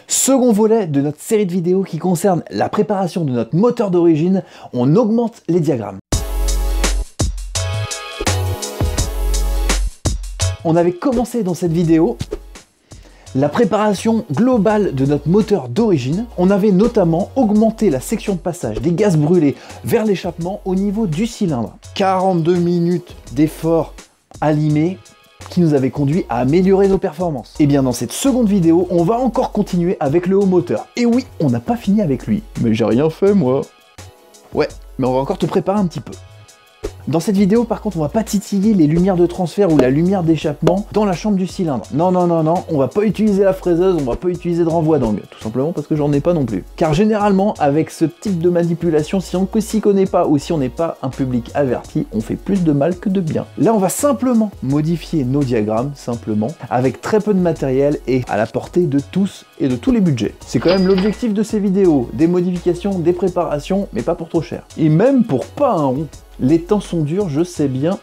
Second volet de notre série de vidéos qui concerne la préparation de notre moteur d'origine, on augmente les diagrammes. On avait commencé dans cette vidéo la préparation globale de notre moteur d'origine. On avait notamment augmenté la section de passage des gaz brûlés vers l'échappement au niveau du cylindre. 42 minutes d'effort à limer qui nous avait conduit à améliorer nos performances. Et bien dans cette seconde vidéo, on va encore continuer avec le haut moteur. Et oui, on n'a pas fini avec lui. Mais j'ai rien fait moi. Ouais, mais on va encore te préparer un petit peu. Dans cette vidéo, par contre, on va pas titiller les lumières de transfert ou la lumière d'échappement dans la chambre du cylindre. Non, non, non, non, on va pas utiliser la fraiseuse, on va pas utiliser de renvoi d'angle, tout simplement parce que j'en ai pas non plus. Car généralement, avec ce type de manipulation, si on ne s'y connaît pas ou si on n'est pas un public averti, on fait plus de mal que de bien. Là, on va simplement modifier nos diagrammes, simplement, avec très peu de matériel et à la portée de tous et de tous les budgets. C'est quand même l'objectif de ces vidéos, des modifications, des préparations, mais pas pour trop cher. Et même pour pas un rond. Les temps sont durs, je sais bien,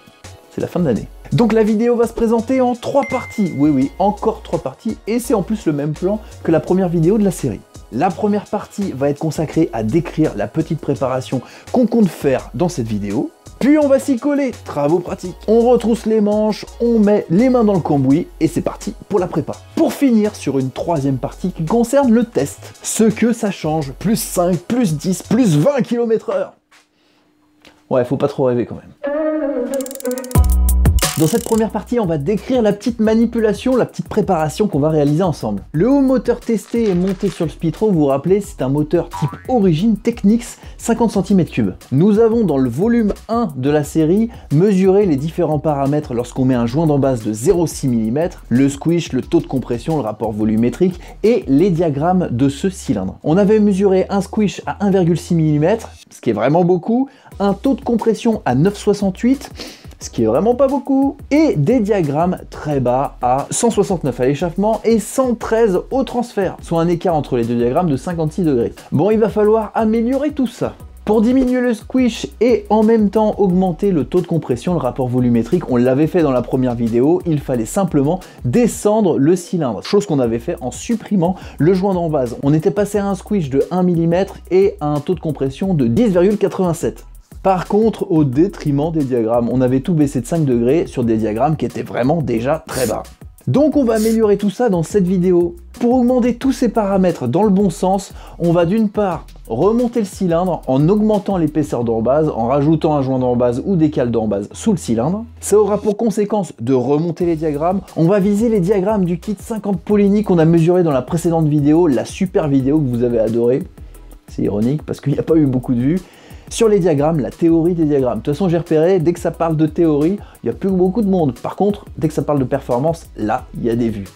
c'est la fin de l'année. Donc la vidéo va se présenter en 3 parties. Oui, oui, encore 3 parties, et c'est en plus le même plan que la première vidéo de la série. La première partie va être consacrée à décrire la petite préparation qu'on compte faire dans cette vidéo. Puis on va s'y coller, travaux pratiques. On retrousse les manches, on met les mains dans le cambouis, et c'est parti pour la prépa. Pour finir sur une 3e partie qui concerne le test. Ce que ça change, plus 5, plus 10, plus 20 km/h. Ouais, faut pas trop rêver quand même. Dans cette première partie, on va décrire la petite manipulation, la petite préparation qu'on va réaliser ensemble. Le haut moteur testé et monté sur le Spitro, vous vous rappelez, c'est un moteur type Origine Technics 50 cm3. Nous avons dans le volume 1 de la série mesuré les différents paramètres lorsqu'on met un joint d'embase de 0,6 mm, le squish, le taux de compression, le rapport volumétrique et les diagrammes de ce cylindre. On avait mesuré un squish à 1,6 mm, ce qui est vraiment beaucoup, un taux de compression à 9,68, ce qui est vraiment pas beaucoup, et des diagrammes très bas à 169 à l'échappement et 113 au transfert, soit un écart entre les deux diagrammes de 56 degrés. Bon, il va falloir améliorer tout ça. Pour diminuer le squish et en même temps augmenter le taux de compression, le rapport volumétrique, on l'avait fait dans la première vidéo, il fallait simplement descendre le cylindre, chose qu'on avait fait en supprimant le joint d'embase. On était passé à un squish de 1 mm et à un taux de compression de 10,87. Par contre, au détriment des diagrammes, on avait tout baissé de 5 degrés sur des diagrammes qui étaient vraiment déjà très bas. Donc on va améliorer tout ça dans cette vidéo. Pour augmenter tous ces paramètres dans le bon sens, on va d'une part remonter le cylindre en augmentant l'épaisseur d'embase, en rajoutant un joint d'embase ou des cales d'embase sous le cylindre. Ça aura pour conséquence de remonter les diagrammes. On va viser les diagrammes du kit 50 Poligny qu'on a mesuré dans la précédente vidéo, la super vidéo que vous avez adorée. C'est ironique parce qu'il n'y a pas eu beaucoup de vues. Sur les diagrammes, la théorie des diagrammes. De toute façon, j'ai repéré, dès que ça parle de théorie, il n'y a plus beaucoup de monde. Par contre, dès que ça parle de performance, là, il y a des vues.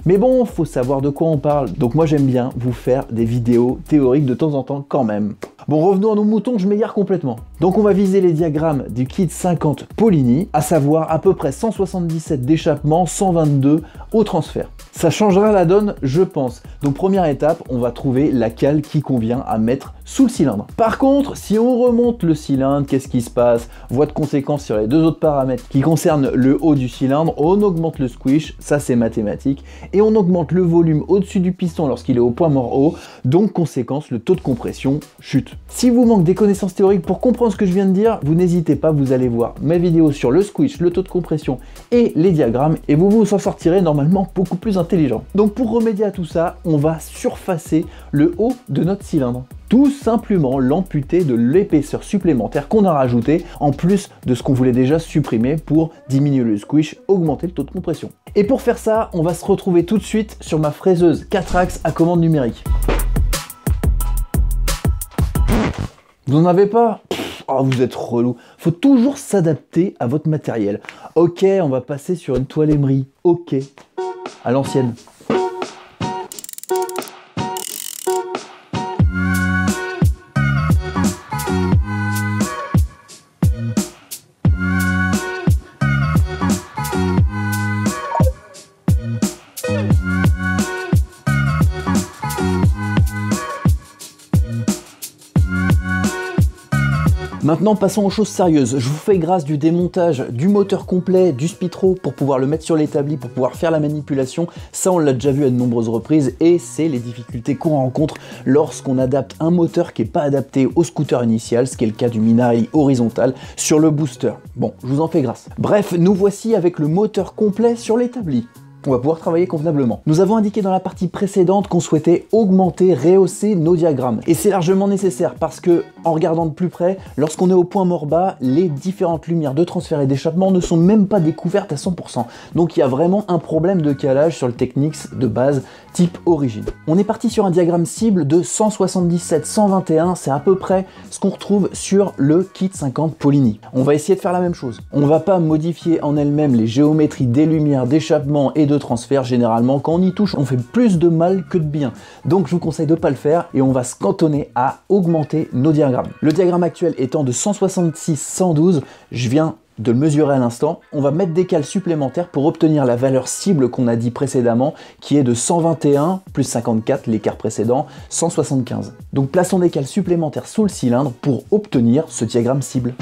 Mais bon, faut savoir de quoi on parle. Donc moi, j'aime bien vous faire des vidéos théoriques de temps en temps quand même. Bon, revenons à nos moutons, je m'égare complètement. Donc on va viser les diagrammes du kit 50 Poligny, à savoir à peu près 177 d'échappement, 122 au transfert. Ça changera la donne, je pense. Donc première étape, on va trouver la cale qui convient à mettre sous le cylindre. Par contre, si on remonte le cylindre, qu'est-ce qui se passe? Voie de conséquence sur les deux autres paramètres qui concernent le haut du cylindre, on augmente le squish, ça c'est mathématique, et on augmente le volume au-dessus du piston lorsqu'il est au point mort haut, donc conséquence, le taux de compression chute. Si vous manque des connaissances théoriques pour comprendre ce que je viens de dire, vous n'hésitez pas, vous allez voir mes vidéos sur le squish, le taux de compression et les diagrammes, et vous vous en sortirez normalement beaucoup plus intelligent. Donc pour remédier à tout ça, on va surfacer le haut de notre cylindre. Tout simplement l'amputer de l'épaisseur supplémentaire qu'on a rajouté en plus de ce qu'on voulait déjà supprimer pour diminuer le squish, augmenter le taux de compression. Et pour faire ça, on va se retrouver tout de suite sur ma fraiseuse 4 axes à commande numérique. Vous n'en avez pas? Oh, vous êtes relou. Faut toujours s'adapter à votre matériel. Ok, on va passer sur une toile Emery. Ok. À l'ancienne. Maintenant, passons aux choses sérieuses. Je vous fais grâce du démontage du moteur complet du Spitro pour pouvoir le mettre sur l'établi, pour pouvoir faire la manipulation. Ça, on l'a déjà vu à de nombreuses reprises et c'est les difficultés qu'on rencontre lorsqu'on adapte un moteur qui n'est pas adapté au scooter initial, ce qui est le cas du Minarelli horizontal sur le booster. Bon, je vous en fais grâce. Bref, nous voici avec le moteur complet sur l'établi. On va pouvoir travailler convenablement. Nous avons indiqué dans la partie précédente qu'on souhaitait augmenter, rehausser nos diagrammes. Et c'est largement nécessaire parce que, en regardant de plus près, lorsqu'on est au point mort bas, les différentes lumières de transfert et d'échappement ne sont même pas découvertes à 100%. Donc il y a vraiment un problème de calage sur le Technics de base type origine. On est parti sur un diagramme cible de 177-121, c'est à peu près ce qu'on retrouve sur le kit 50 Polini. On va essayer de faire la même chose. On ne va pas modifier en elle-même les géométries des lumières, d'échappement et de transfert. Généralement, quand on y touche, on fait plus de mal que de bien. Donc je vous conseille de ne pas le faire et on va se cantonner à augmenter nos diagrammes. Le diagramme actuel étant de 166-112, je viens de le mesurer à l'instant, on va mettre des cales supplémentaires pour obtenir la valeur cible qu'on a dit précédemment, qui est de 121 plus 54, l'écart précédent, 175. Donc plaçons des cales supplémentaires sous le cylindre pour obtenir ce diagramme cible.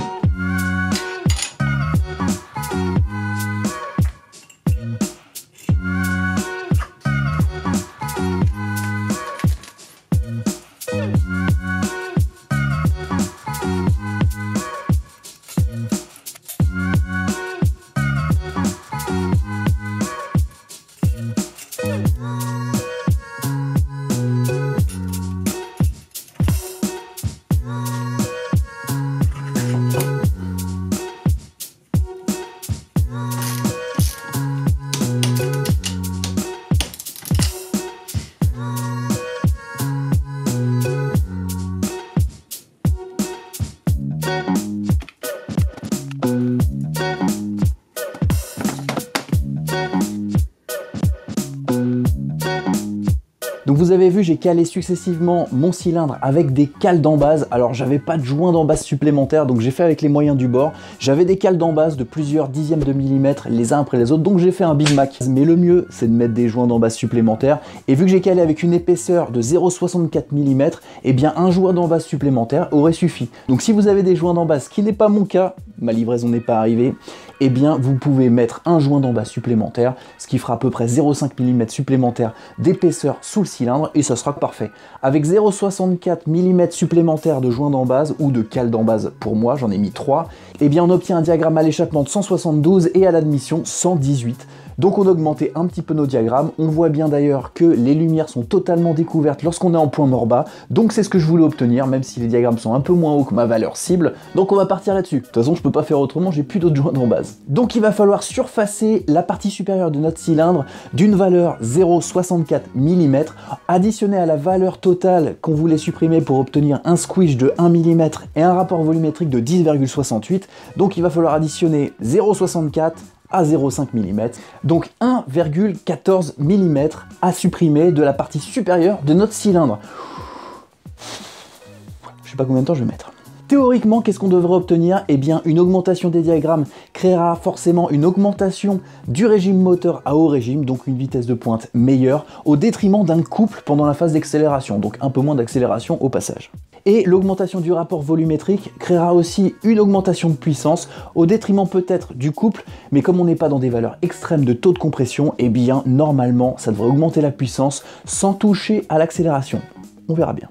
Donc vous avez vu, j'ai calé successivement mon cylindre avec des cales d'embase. Alors j'avais pas de joint d'embase supplémentaire, donc j'ai fait avec les moyens du bord. J'avais des cales d'embase de plusieurs dixièmes de millimètre les uns après les autres, donc j'ai fait un Big Mac. Mais le mieux, c'est de mettre des joints d'embase supplémentaires. Et vu que j'ai calé avec une épaisseur de 0,64 mm, eh bien un joint d'embase supplémentaire aurait suffi. Donc si vous avez des joints d'embase, ce qui n'est pas mon cas, ma livraison n'est pas arrivée, eh bien vous pouvez mettre un joint d'embase supplémentaire, ce qui fera à peu près 0,5 mm supplémentaire d'épaisseur sous le cylindre et ça sera parfait. Avec 0,64 mm supplémentaire de joint d'embase ou de cale d'embase pour moi, j'en ai mis 3, eh bien on obtient un diagramme à l'échappement de 172 et à l'admission 118. Donc on a augmenté un petit peu nos diagrammes, on voit bien d'ailleurs que les lumières sont totalement découvertes lorsqu'on est en point mort bas, donc c'est ce que je voulais obtenir, même si les diagrammes sont un peu moins hauts que ma valeur cible, donc on va partir là-dessus. De toute façon je peux pas faire autrement, j'ai plus d'autres joints d'embase. Donc il va falloir surfacer la partie supérieure de notre cylindre d'une valeur 0,64 mm, additionnée à la valeur totale qu'on voulait supprimer pour obtenir un squish de 1 mm et un rapport volumétrique de 10,68, donc il va falloir additionner 0,64 à 0,5 mm, donc 1,14 mm à supprimer de la partie supérieure de notre cylindre. Je sais pas combien de temps je vais mettre. Théoriquement, qu'est-ce qu'on devrait obtenir? Eh bien, une augmentation des diagrammes créera forcément une augmentation du régime moteur à haut régime, donc une vitesse de pointe meilleure, au détriment d'un couple pendant la phase d'accélération, donc un peu moins d'accélération au passage. Et l'augmentation du rapport volumétrique créera aussi une augmentation de puissance, au détriment peut-être du couple, mais comme on n'est pas dans des valeurs extrêmes de taux de compression, eh bien, normalement, ça devrait augmenter la puissance sans toucher à l'accélération. On verra bien.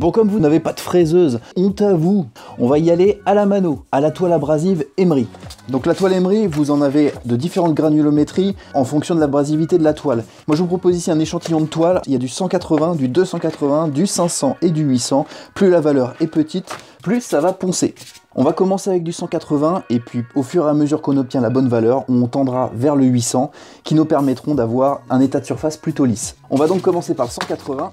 Bon, comme vous n'avez pas de fraiseuse, honte à vous, on va y aller à la mano, à la toile abrasive Emery. Donc la toile Emery, vous en avez de différentes granulométries en fonction de l'abrasivité de la toile. Moi je vous propose ici un échantillon de toile, il y a du 180, du 280, du 500 et du 800. Plus la valeur est petite, plus ça va poncer. On va commencer avec du 180 et puis au fur et à mesure qu'on obtient la bonne valeur, on tendra vers le 800 qui nous permettront d'avoir un état de surface plutôt lisse. On va donc commencer par le 180.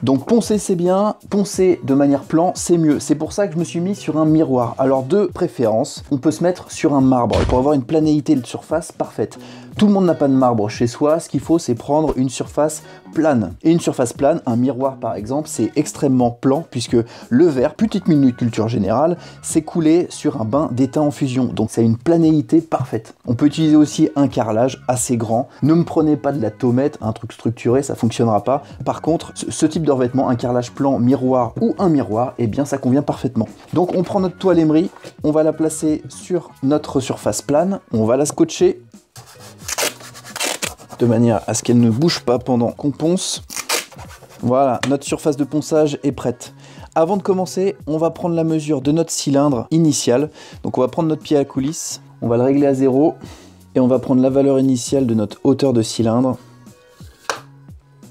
Donc poncer c'est bien, poncer de manière plan c'est mieux, c'est pour ça que je me suis mis sur un miroir. Alors de préférence, on peut se mettre sur un marbre pour avoir une planéité de surface parfaite. Tout le monde n'a pas de marbre chez soi, ce qu'il faut c'est prendre une surface plane. Et une surface plane, un miroir par exemple, c'est extrêmement plan puisque le verre, petite minute culture générale, s'est coulé sur un bain d'étain en fusion. Donc c'est une planéité parfaite. On peut utiliser aussi un carrelage assez grand. Ne me prenez pas de la tomette, un truc structuré, ça fonctionnera pas. Par contre, ce type de revêtement, un carrelage plan, miroir ou un miroir, eh bien ça convient parfaitement. Donc on prend notre toile Emery, on va la placer sur notre surface plane, on va la scotcher de manière à ce qu'elle ne bouge pas pendant qu'on ponce. Voilà, notre surface de ponçage est prête. Avant de commencer, on va prendre la mesure de notre cylindre initial. Donc on va prendre notre pied à coulisse, on va le régler à 0 et on va prendre la valeur initiale de notre hauteur de cylindre.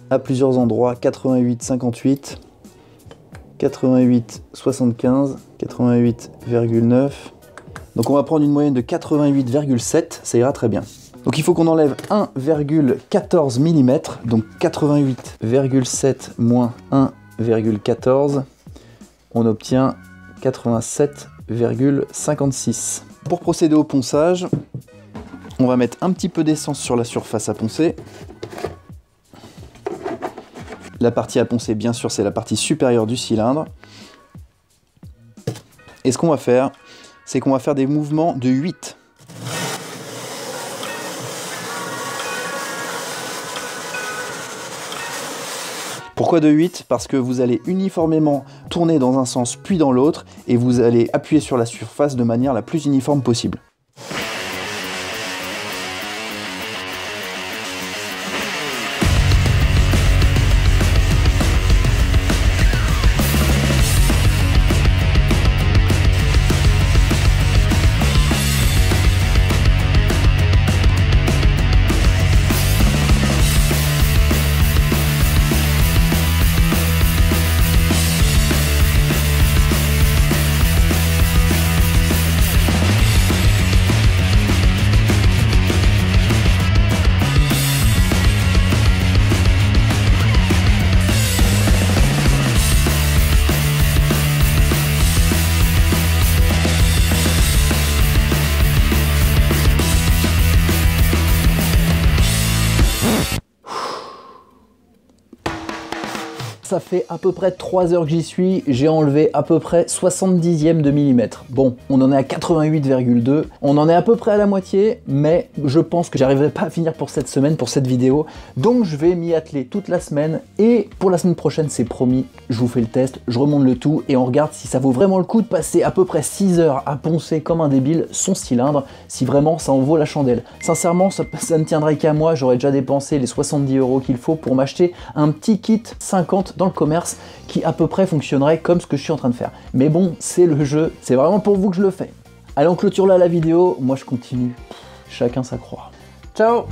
À plusieurs endroits, 88,58, 88,75, 88,9. Donc on va prendre une moyenne de 88,7, ça ira très bien. Donc il faut qu'on enlève 1,14 mm, donc 88,7 moins 1,14, on obtient 87,56. Pour procéder au ponçage, on va mettre un petit peu d'essence sur la surface à poncer. La partie à poncer, bien sûr, c'est la partie supérieure du cylindre. Et ce qu'on va faire, c'est qu'on va faire des mouvements de 8. Pourquoi de 8? Parce que vous allez uniformément tourner dans un sens puis dans l'autre et vous allez appuyer sur la surface de manière la plus uniforme possible. Ça fait à peu près 3 heures que j'y suis, j'ai enlevé à peu près 70e de millimètre. Bon, on en est à 88,2, on en est à peu près à la moitié, mais je pense que j'arriverai pas à finir pour cette semaine, pour cette vidéo. Donc je vais m'y atteler toute la semaine, et pour la semaine prochaine, c'est promis, je vous fais le test, je remonte le tout, et on regarde si ça vaut vraiment le coup de passer à peu près 6 heures à poncer comme un débile son cylindre, si vraiment ça en vaut la chandelle. Sincèrement, ça ne tiendrait qu'à moi, j'aurais déjà dépensé les 70 € qu'il faut pour m'acheter un petit kit 50 dans le commerce qui à peu près fonctionnerait comme ce que je suis en train de faire. Mais bon, c'est le jeu, c'est vraiment pour vous que je le fais. Allez, on clôture là la vidéo, moi je continue. Chacun sa croix. Ciao!